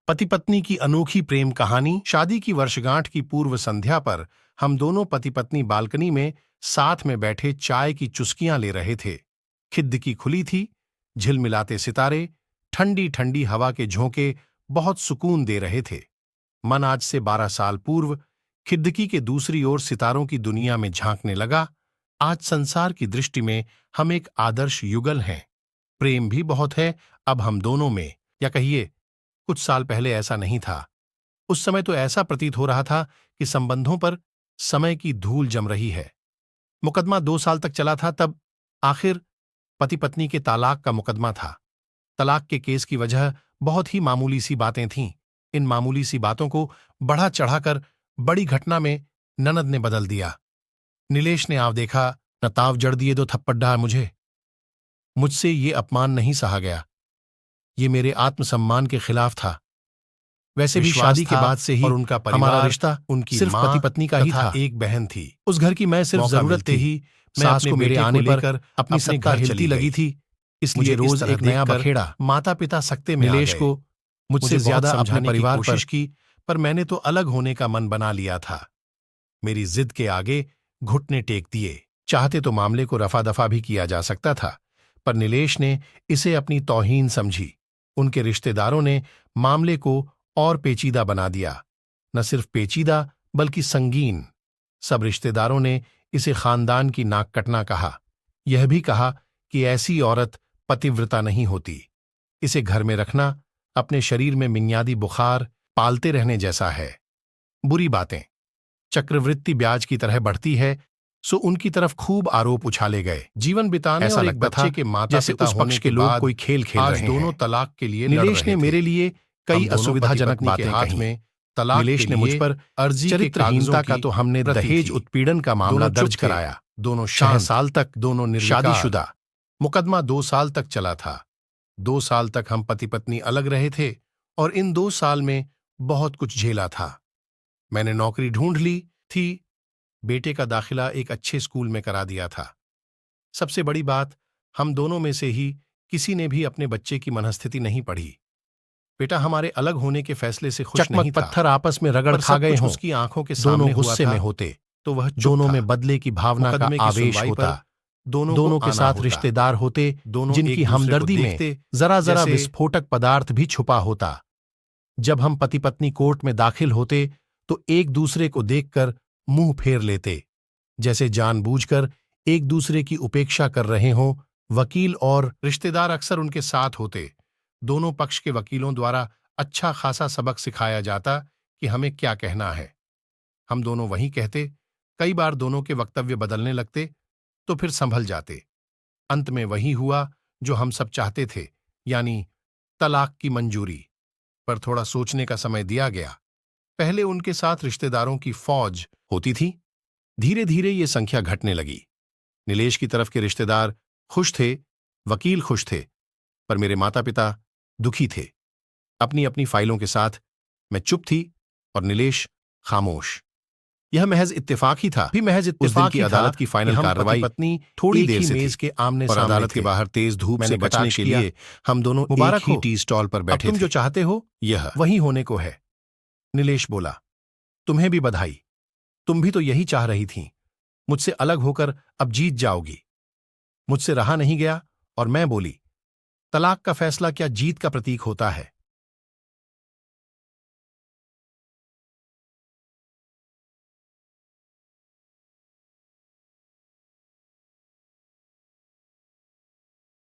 पति पत्नी की अनोखी प्रेम कहानी। शादी की वर्षगांठ की पूर्व संध्या पर हम दोनों पति पत्नी बालकनी में साथ में बैठे चाय की चुस्कियां ले रहे थे। खिड़की खुली थी, झिलमिलाते सितारे, ठंडी ठंडी हवा के झोंके बहुत सुकून दे रहे थे। मन आज से 12 साल पूर्व खिड़की के दूसरी ओर सितारों की दुनिया में झांकने लगा। आज संसार की दृष्टि में हम एक आदर्श युगल हैं। प्रेम भी बहुत है अब हम दोनों में, या कहिए कुछ साल पहले ऐसा नहीं था। उस समय तो ऐसा प्रतीत हो रहा था कि संबंधों पर समय की धूल जम रही है। मुकदमा 2 साल तक चला था, तब आखिर पति पत्नी के तलाक का मुकदमा था। तलाक के केस की वजह बहुत ही मामूली सी बातें थीं। इन मामूली सी बातों को बढ़ा चढ़ाकर बड़ी घटना में ननद ने बदल दिया। नीलेश ने आव देखा, न ताव जड़ दिए 2 थप्पड़ डाल मुझे। मुझसे ये अपमान नहीं सहा गया। ये मेरे आत्मसम्मान के खिलाफ था। वैसे भी शादी के बाद से ही और उनका हमारा रिश्ता उनकी सिर्फ पति पत्नी का ही था। एक बहन थी, उस घर की मैं सिर्फ जरूरत थे ही। सास को मेरे आने पर अपनी सत्ता हिलती लगी थी, इसलिए रोज एक नया बखेड़ा। माता पिता सकते में नीलेश को मुझसे ज्यादा अपने परिवार कोशिश की, पर मैंने तो अलग होने का मन बना लिया था। मेरी जिद के आगे घुटने टेक दिए। चाहते तो मामले को रफा दफा भी किया जा सकता था, पर नीलेश ने इसे अपनी तौहीन समझी। उनके रिश्तेदारों ने मामले को और पेचीदा बना दिया। न सिर्फ पेचीदा बल्कि संगीन। सब रिश्तेदारों ने इसे खानदान की नाक कटना कहा। यह भी कहा कि ऐसी औरत पतिव्रता नहीं होती। इसे घर में रखना अपने शरीर में मियादी बुखार पालते रहने जैसा है। बुरी बातें चक्रवृत्ति ब्याज की तरह बढ़ती है, सो उनकी तरफ खूब आरोप उछाले गए। जीवन बिताने ऐसा और एक बच्चे के माता पिता उस पक्ष के लोग कोई खेल खेल रहे हैं। दोनों तलाक के लिए नीलेश ने मेरे लिए कई असुविधाजनक बातें कही। नीलेश ने मुझ पर अर्जी चरित्रहीनता का तो हमने दहेज उत्पीड़न का मामला दर्ज कराया। दोनों 6 साल तक दोनों शादीशुदा। मुकदमा 2 साल तक चला था। 2 साल तक हम पति पत्नी अलग रहे थे और इन 2 साल में बहुत कुछ झेला था। मैंने नौकरी ढूंढ ली थी, बेटे का दाखिला एक अच्छे स्कूल में करा दिया था। सबसे बड़ी बात, हम दोनों में से ही किसी ने भी अपने बच्चे की मनस्थिति नहीं पढ़ी। बेटा हमारे अलग होने के फैसले से खुश नहीं था। पत्थर आपस में रगड़ खा गए हों, उसकी आंखों के सामने गुस्से में होते तो वह दोनों में बदले की भावना का आवेश होता। दोनों के साथ रिश्तेदार होते, जिनकी हमदर्दी में जरा जरा विस्फोटक पदार्थ भी छुपा होता। जब हम पति पत्नी कोर्ट में दाखिल होते तो एक दूसरे को देखकर मुंह फेर लेते, जैसे जानबूझकर एक दूसरे की उपेक्षा कर रहे हों। वकील और रिश्तेदार अक्सर उनके साथ होते। दोनों पक्ष के वकीलों द्वारा अच्छा खासा सबक सिखाया जाता कि हमें क्या कहना है। हम दोनों वही कहते। कई बार दोनों के वक्तव्य बदलने लगते तो फिर संभल जाते। अंत में वही हुआ जो हम सब चाहते थे, यानी तलाक की मंजूरी। पर थोड़ा सोचने का समय दिया गया। पहले उनके साथ रिश्तेदारों की फौज होती थी, धीरे धीरे ये संख्या घटने लगी। नीलेश की तरफ के रिश्तेदार खुश थे, वकील खुश थे, पर मेरे माता पिता दुखी थे। अपनी अपनी फाइलों के साथ मैं चुप थी और नीलेश खामोश। यह महज इत्तेफाक ही था, भी महज इत्तेफाक की अदालत की फाइनल कार्रवाई पत्नी थोड़ी देर से मेज के आमने सामने अदालत के बाहर तेज धूप से बचने के लिए हम दोनों एक ही टी स्टॉल पर बैठे थे। तुम जो चाहते हो यह वही होने को है। नीलेश बोला, तुम्हें भी बधाई, तुम भी तो यही चाह रही थीं। मुझसे अलग होकर अब जीत जाओगी। मुझसे रहा नहीं गया और मैं बोली, तलाक का फैसला क्या जीत का प्रतीक होता है?